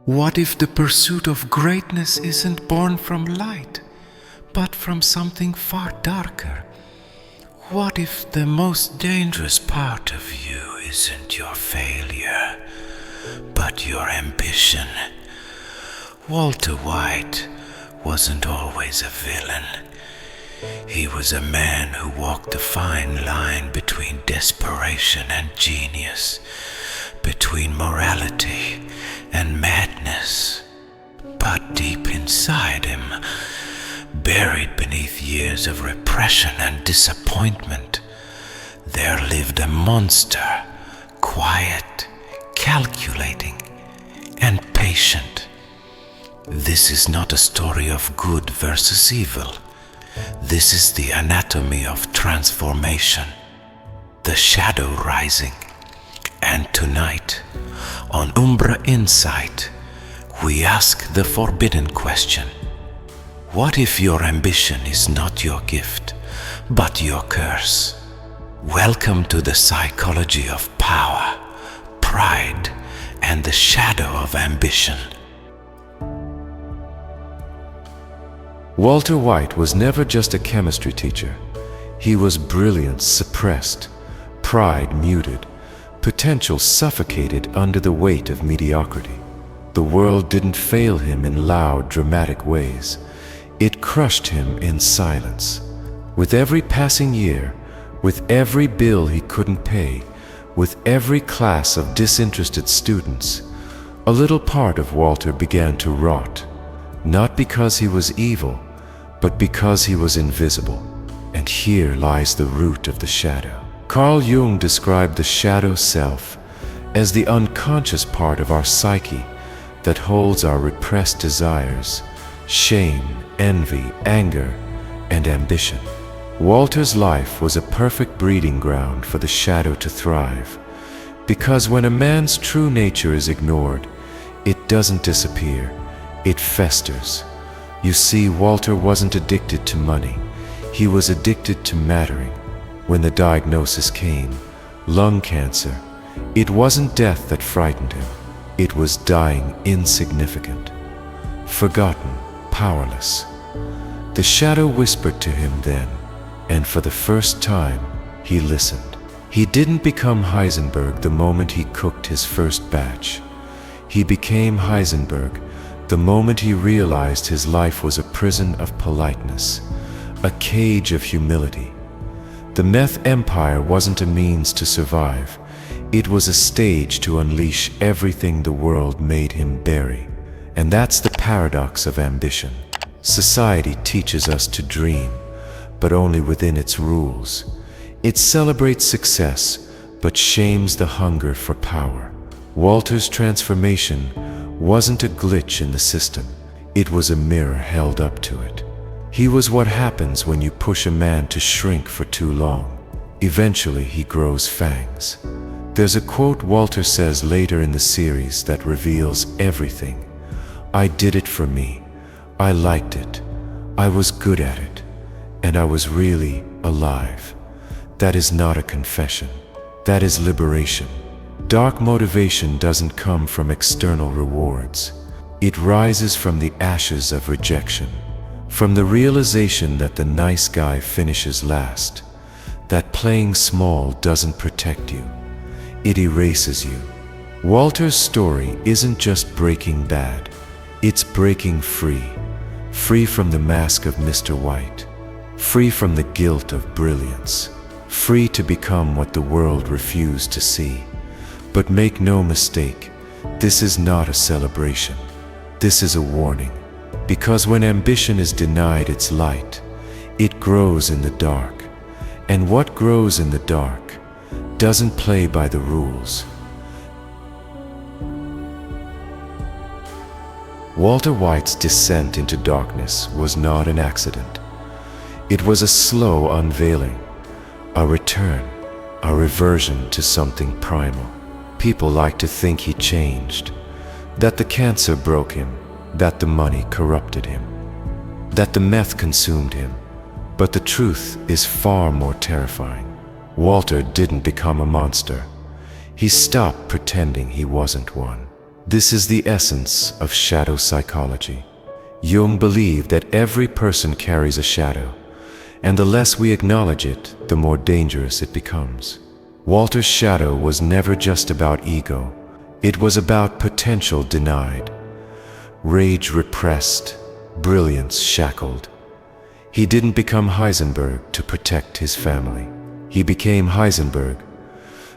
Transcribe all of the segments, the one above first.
What if the pursuit of greatness isn't born from light, but from something far darker? What if the most dangerous part of you isn't your failure, but your ambition? Walter White wasn't always a villain. He was a man who walked the fine line between desperation and genius, between morality and madness. But deep inside him, buried beneath years of repression and disappointment, there lived a monster, quiet, calculating, and patient. This is not a story of good versus evil. This is the anatomy of transformation, the shadow rising. And tonight, on UMBRA INSIGHT, we ask the forbidden question: what if your ambition is not your gift, but your curse? Welcome to the psychology of power, pride, and the shadow of ambition. Walter White was never just a chemistry teacher. He was brilliance suppressed, pride muted, potential suffocated under the weight of mediocrity. The world didn't fail him in loud, dramatic ways. It crushed him in silence. With every passing year, with every bill he couldn't pay, with every class of disinterested students, a little part of Walter began to rot. Not because he was evil, but because he was invisible. And here lies the root of the shadow. Carl Jung described the shadow self as the unconscious part of our psyche that holds our repressed desires, shame, envy, anger, and ambition. Walter's life was a perfect breeding ground for the shadow to thrive, because when a man's true nature is ignored, it doesn't disappear, it festers. You see, Walter wasn't addicted to money, he was addicted to mattering. When the diagnosis came, lung cancer, it wasn't death that frightened him, it was dying insignificant, forgotten, powerless. The shadow whispered to him then, and for the first time, he listened. He didn't become Heisenberg the moment he cooked his first batch. He became Heisenberg the moment he realized his life was a prison of politeness, a cage of humility. The meth empire wasn't a means to survive. It was a stage to unleash everything the world made him bury. And that's the paradox of ambition. Society teaches us to dream, but only within its rules. It celebrates success, but shames the hunger for power. Walter's transformation wasn't a glitch in the system. It was a mirror held up to it. He was what happens when you push a man to shrink for too long. Eventually, he grows fangs. There's a quote Walter says later in the series that reveals everything. "I did it for me. I liked it. I was good at it. And I was really alive." That is not a confession. That is liberation. Dark motivation doesn't come from external rewards. It rises from the ashes of rejection, from the realization that the nice guy finishes last, that playing small doesn't protect you. It erases you. Walter's story isn't just breaking bad. It's breaking free. Free from the mask of Mr. White. Free from the guilt of brilliance. Free to become what the world refused to see. But make no mistake, this is not a celebration. This is a warning. Because when ambition is denied its light, it grows in the dark. And what grows in the dark doesn't play by the rules. Walter White's descent into darkness was not an accident. It was a slow unveiling, a return, a reversion to something primal. People like to think he changed, that the cancer broke him, that the money corrupted him, that the meth consumed him. But the truth is far more terrifying. Walter didn't become a monster. He stopped pretending he wasn't one. This is the essence of shadow psychology. Jung believed that every person carries a shadow, and the less we acknowledge it, the more dangerous it becomes. Walter's shadow was never just about ego. It was about potential denied, rage repressed, brilliance shackled. He didn't become Heisenberg to protect his family. He became Heisenberg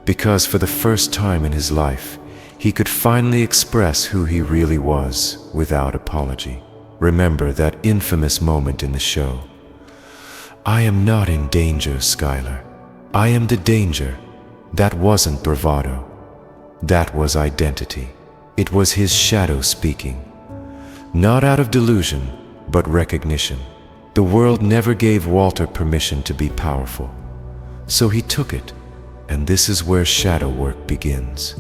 because for the first time in his life, he could finally express who he really was without apology. Remember that infamous moment in the show. "I am not in danger, Skylar. I am the danger." That wasn't bravado. That was identity. It was his shadow speaking. Not out of delusion, but recognition. The world never gave Walter permission to be powerful. So he took it, and this is where shadow work begins.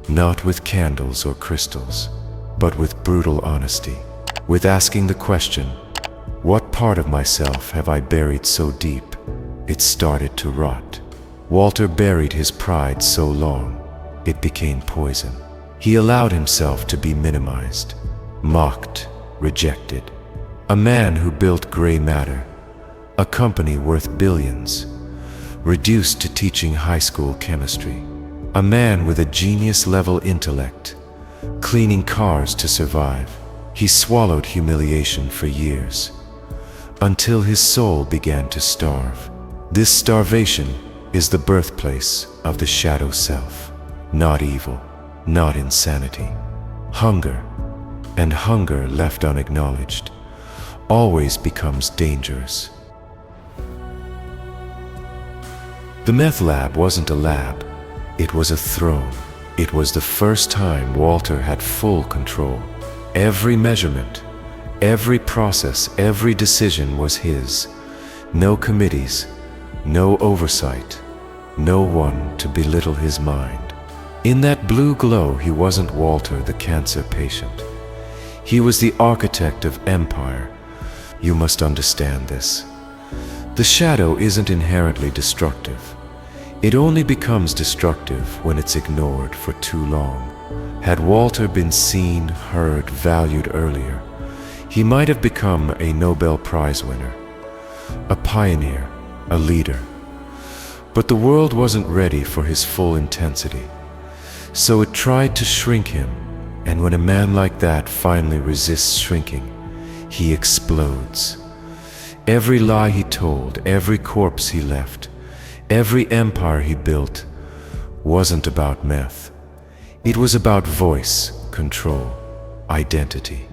Not with candles or crystals, but with brutal honesty. With asking the question, what part of myself have I buried so deep it started to rot? Walter buried his pride so long, it became poison. He allowed himself to be minimized, mocked, rejected. A man who built gray matter, a company worth billions, reduced to teaching high school chemistry. A man with a genius-level intellect, cleaning cars to survive. He swallowed humiliation for years, until his soul began to starve. This starvation is the birthplace of the shadow self. Not evil, not insanity. Hunger, and hunger left unacknowledged, always becomes dangerous. The meth lab wasn't a lab, it was a throne. It was the first time Walter had full control. Every measurement, every process, every decision was his. No committees, no oversight, no one to belittle his mind. In that blue glow, he wasn't Walter, the cancer patient. He was the architect of empire. You must understand this. The shadow isn't inherently destructive. It only becomes destructive when it's ignored for too long. Had Walter been seen, heard, valued earlier, he might have become a Nobel Prize winner, a pioneer, a leader. But the world wasn't ready for his full intensity. So it tried to shrink him, and when a man like that finally resists shrinking, he explodes. Every lie he told, every corpse he left, every empire he built wasn't about meth. It was about voice, control, identity.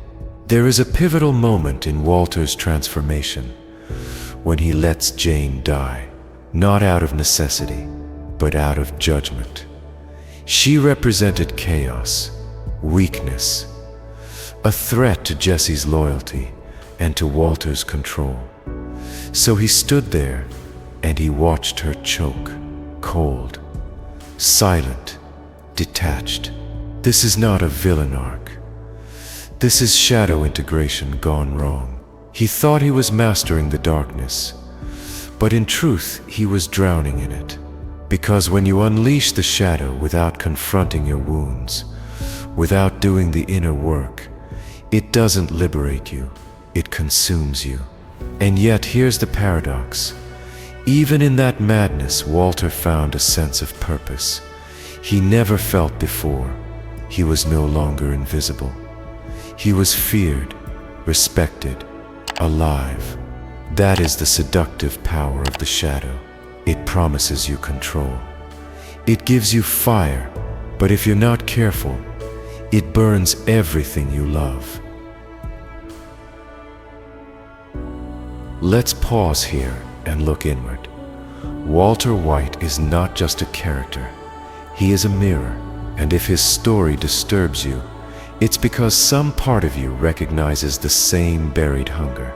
There is a pivotal moment in Walter's transformation when he lets Jane die, not out of necessity, but out of judgment. She represented chaos, weakness, a threat to Jesse's loyalty and to Walter's control. So he stood there and he watched her choke, cold, silent, detached. This is not a villain arc. This is shadow integration gone wrong. He thought he was mastering the darkness, but in truth he was drowning in it. Because when you unleash the shadow without confronting your wounds, without doing the inner work, it doesn't liberate you, it consumes you. And yet here's the paradox. Even in that madness, Walter found a sense of purpose he never felt before. He was no longer invisible. He was feared, respected, alive. That is the seductive power of the shadow. It promises you control. It gives you fire, but if you're not careful, it burns everything you love. Let's pause here and look inward. Walter White is not just a character. He is a mirror, and if his story disturbs you, it's because some part of you recognizes the same buried hunger.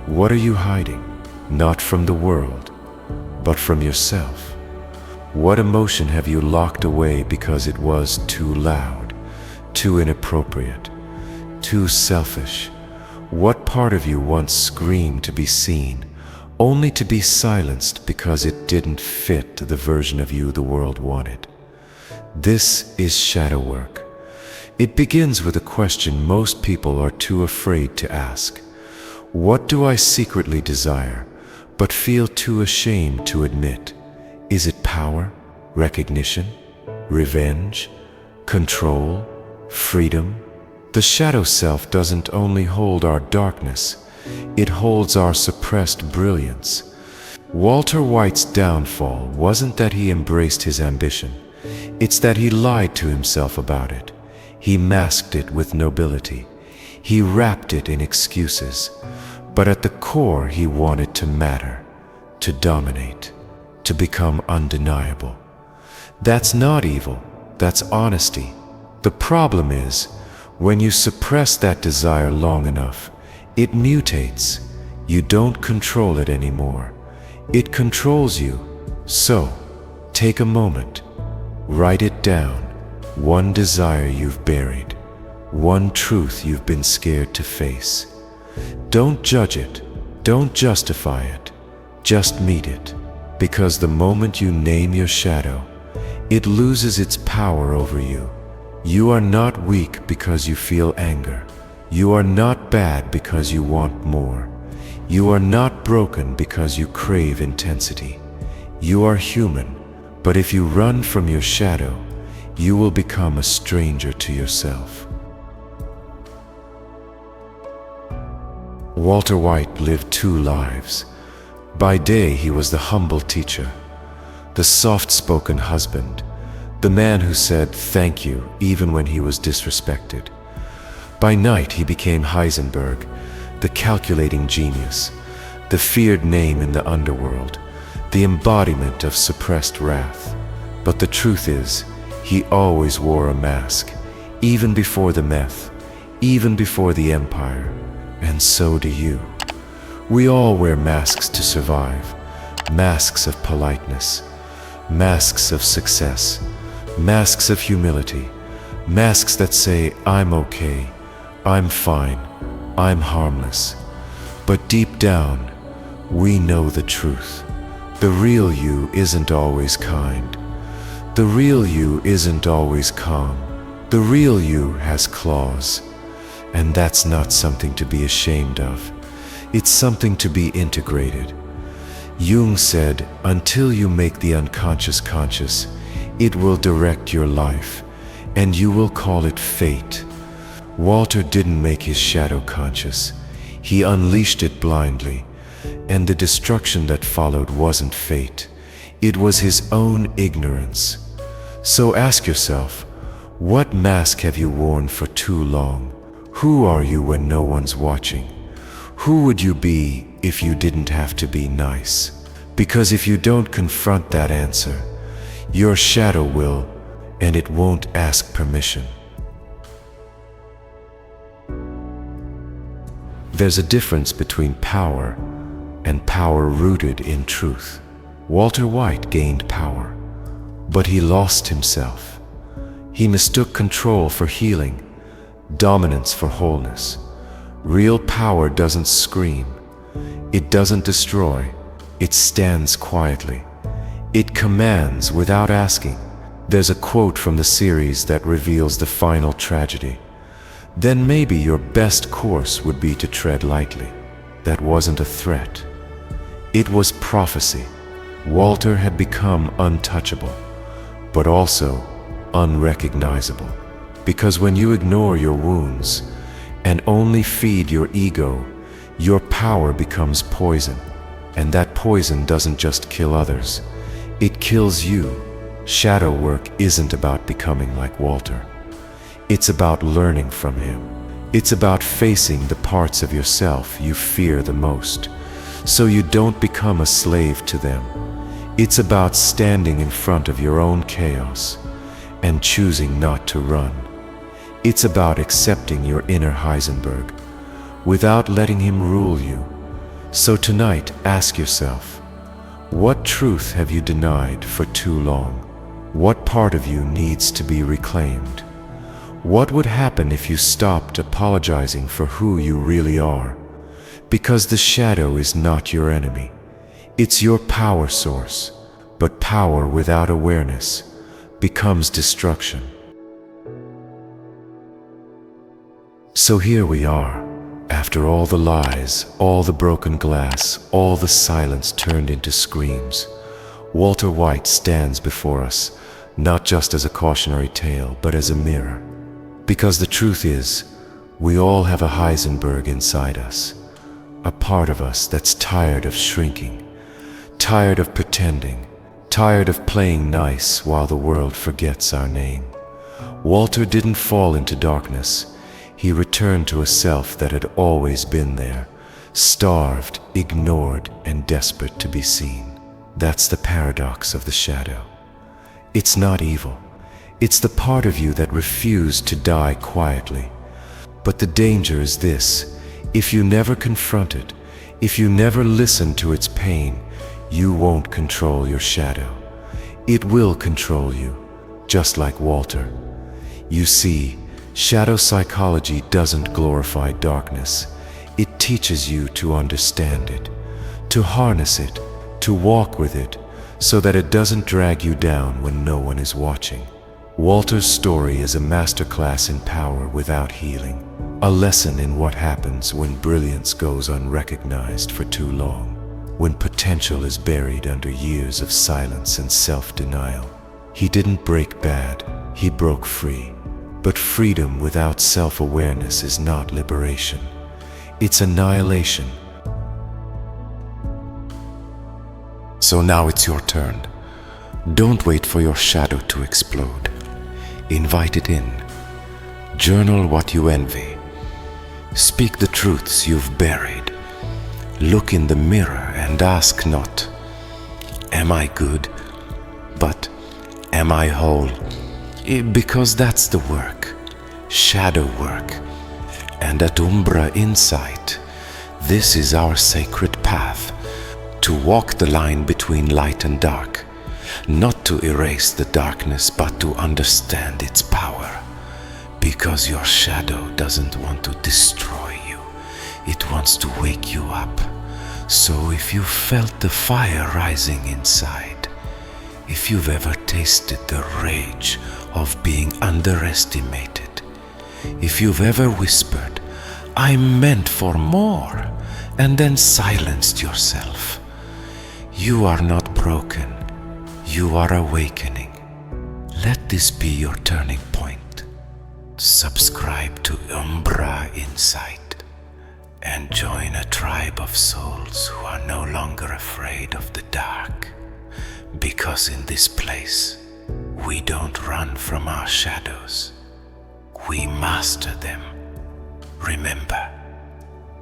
What are you hiding? Not from the world, but from yourself. What emotion have you locked away because it was too loud, too inappropriate, too selfish? What part of you once screamed to be seen, only to be silenced because it didn't fit the version of you the world wanted? This is shadow work. It begins with a question most people are too afraid to ask. What do I secretly desire, but feel too ashamed to admit? Is it power, recognition, revenge, control, freedom? The shadow self doesn't only hold our darkness, it holds our suppressed brilliance. Walter White's downfall wasn't that he embraced his ambition, it's that he lied to himself about it. He masked it with nobility. He wrapped it in excuses. But at the core, he wanted to matter, to dominate, to become undeniable. That's not evil, that's honesty. The problem is, when you suppress that desire long enough, it mutates. You don't control it anymore. It controls you. So, take a moment. Write it down. One desire you've buried. One truth you've been scared to face. Don't judge it. Don't justify it. Just meet it. Because the moment you name your shadow, it loses its power over you. You are not weak because you feel anger. You are not bad because you want more. You are not broken because you crave intensity. You are human, but if you run from your shadow, you will become a stranger to yourself. Walter White lived two lives. By day, he was the humble teacher, the soft-spoken husband, the man who said thank you even when he was disrespected. By night, he became Heisenberg, the calculating genius, the feared name in the underworld, the embodiment of suppressed wrath. But the truth is, he always wore a mask, even before the meth, even before the empire, and so do you. We all wear masks to survive, masks of politeness, masks of success, masks of humility, masks that say, I'm okay, I'm fine, I'm harmless. But deep down, we know the truth. The real you isn't always kind. The real you isn't always calm. The real you has claws. And that's not something to be ashamed of. It's something to be integrated. Jung said, until you make the unconscious conscious, it will direct your life, and you will call it fate. Walter didn't make his shadow conscious. He unleashed it blindly, and the destruction that followed wasn't fate. It was his own ignorance. So ask yourself, what mask have you worn for too long? Who are you when no one's watching? Who would you be if you didn't have to be nice? Because if you don't confront that answer, your shadow will, and it won't ask permission. There's a difference between power and power rooted in truth. Walter White gained power, but he lost himself. He mistook control for healing, dominance for wholeness. Real power doesn't scream. It doesn't destroy. It stands quietly. It commands without asking. There's a quote from the series that reveals the final tragedy. Then maybe your best course would be to tread lightly. That wasn't a threat. It was prophecy. Walter had become untouchable, but also unrecognizable. Because when you ignore your wounds and only feed your ego, your power becomes poison. And that poison doesn't just kill others, it kills you. Shadow work isn't about becoming like Walter. It's about learning from him. It's about facing the parts of yourself you fear the most, so you don't become a slave to them. It's about standing in front of your own chaos and choosing not to run. It's about accepting your inner Heisenberg without letting him rule you. So tonight, ask yourself, what truth have you denied for too long? What part of you needs to be reclaimed? What would happen if you stopped apologizing for who you really are? Because the shadow is not your enemy. It's your power source, but power without awareness becomes destruction. So here we are, after all the lies, all the broken glass, all the silence turned into screams. Walter White stands before us, not just as a cautionary tale, but as a mirror. Because the truth is, we all have a Heisenberg inside us, a part of us that's tired of shrinking, tired of pretending, tired of playing nice while the world forgets our name. Walter didn't fall into darkness. He returned to a self that had always been there, starved, ignored, and desperate to be seen. That's the paradox of the shadow. It's not evil. It's the part of you that refused to die quietly. But the danger is this: if you never confront it, if you never listen to its pain, you won't control your shadow. It will control you, just like Walter. You see, shadow psychology doesn't glorify darkness. It teaches you to understand it, to harness it, to walk with it, so that it doesn't drag you down when no one is watching. Walter's story is a masterclass in power without healing, a lesson in what happens when brilliance goes unrecognized for too long, when potential is buried under years of silence and self-denial. He didn't break bad, he broke free. But freedom without self-awareness is not liberation. It's annihilation. So now it's your turn. Don't wait for your shadow to explode. Invite it in. Journal what you envy. Speak the truths you've buried. Look in the mirror and ask not, "Am I good?" but "Am I whole?" Because that's the work, shadow work. And at UMBRA INSIGHT, this is our sacred path, to walk the line between light and dark, not to erase the darkness, but to understand its power. Because your shadow doesn't want to destroy you, it wants to wake you up. So if you felt the fire rising inside, if you've ever tasted the rage of being underestimated, if you've ever whispered, "I'm meant for more," and then silenced yourself, you are not broken, you are awakening. Let this be your turning point. Subscribe to UMBRA INSIGHT and join a tribe of souls who are no longer afraid of the dark. Because in this place, we don't run from our shadows. We master them. Remember,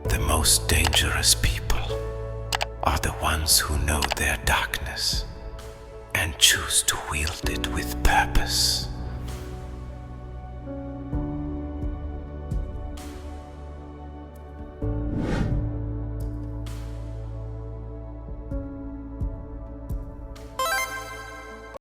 the most dangerous people are the ones who know their darkness and choose to wield it with purpose.